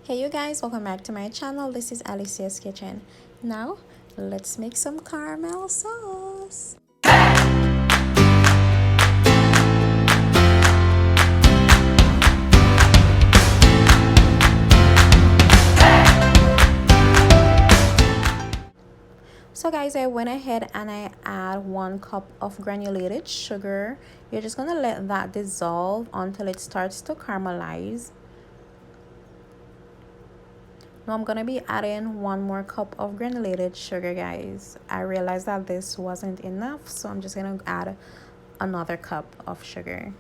Hey you guys, welcome back to my channel. This is Alicia's Kitchen. Now let's make some caramel sauce. So guys, I went ahead and I add 1 cup of granulated sugar. You're just gonna let that dissolve until it starts to caramelize. Now I'm gonna be adding 1 more cup of granulated sugar, guys. I realized that this wasn't enough, so I'm just gonna add another cup of sugar.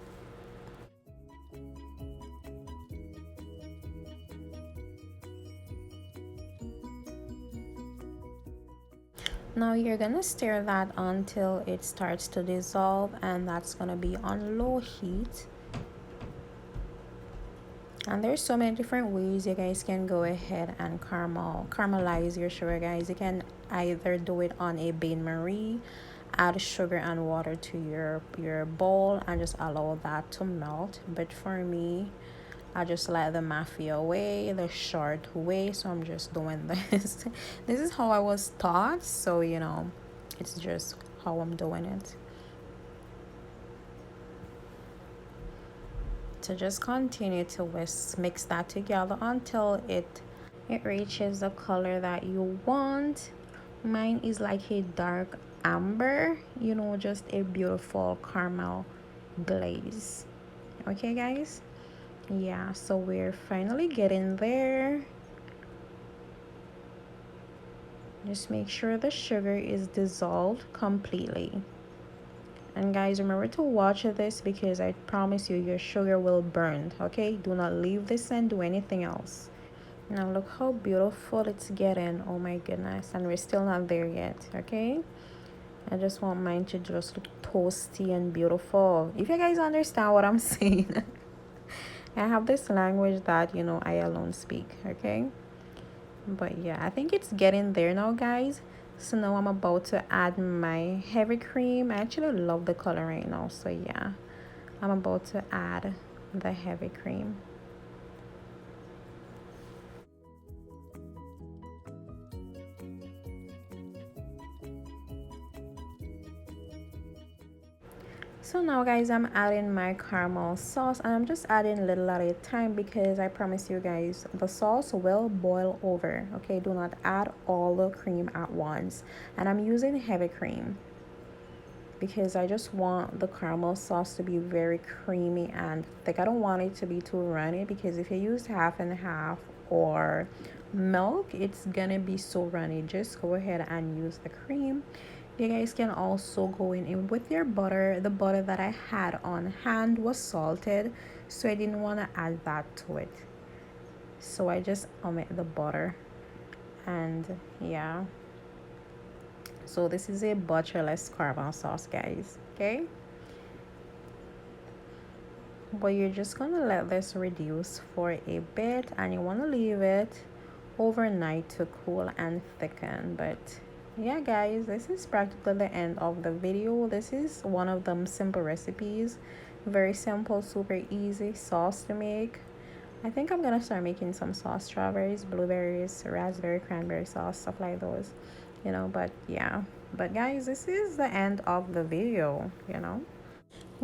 Now you're gonna stir that until it starts to dissolve, and that's gonna be on low heat. And there's so many different ways you guys can go ahead and caramelize your sugar, guys. You can either do it on a bain-marie, add sugar and water to your bowl and just allow that to melt. But for me, I just like the mafia way, the short way, so I'm just doing this. This is how I was taught, so it's just how I'm doing it. So just continue to mix that together until it reaches the color that you want. Mine is like a dark amber, just a beautiful caramel glaze. Okay guys, yeah, so we're finally getting there. Just make sure the sugar is dissolved completely. And guys, remember to watch this because I promise you your sugar will burn. Okay, do not leave this and do anything else. Now look how beautiful it's getting. Oh my goodness, and we're still not there yet. Okay, I just want mine to just look toasty and beautiful. If you guys understand what I'm saying. I have this language that I alone speak. Okay, but yeah, I think it's getting there now, guys. So now I'm about to add my heavy cream. I actually love the color right now, so yeah, I'm about to add the heavy cream. So now guys, I'm adding my caramel sauce, and I'm just adding a little at a time because I promise you guys the sauce will boil over. Okay, do not add all the cream at once. And I'm using heavy cream because I just want the caramel sauce to be very creamy and thick. I don't want it to be too runny because if you use half and half or milk, it's gonna be so runny. Just go ahead and use the cream. You guys can also go in with your butter. The butter that I had on hand was salted, so I didn't want to add that to it, so I just omit the butter. And yeah, so this is a butterless caramel sauce, guys. Okay, but you're just gonna let this reduce for a bit, and you want to leave it overnight to cool and thicken. But yeah guys, this is practically the end of the video. This is one of them simple recipes, very simple, super easy sauce to make. I think I'm gonna start making some sauce, strawberries, blueberries, raspberry, cranberry sauce, stuff like those, but yeah. But guys, this is the end of the video.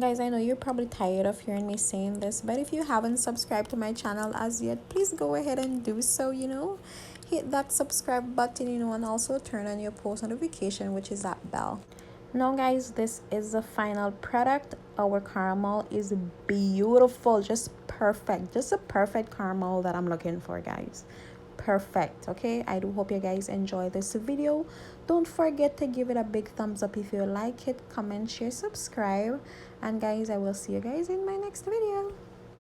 Guys, I know you're probably tired of hearing me saying this, but if you haven't subscribed to my channel as yet, please go ahead and do so. Hit that subscribe button, and also turn on your post notification, which is that bell. Now guys, this is the final product. Our caramel is beautiful, just perfect, just a perfect caramel that I'm looking for, guys. Perfect. Okay, I do hope you guys enjoy this video. Don't forget to give it a big thumbs up if you like it, comment, share, subscribe, and guys, I will see you guys in my next video.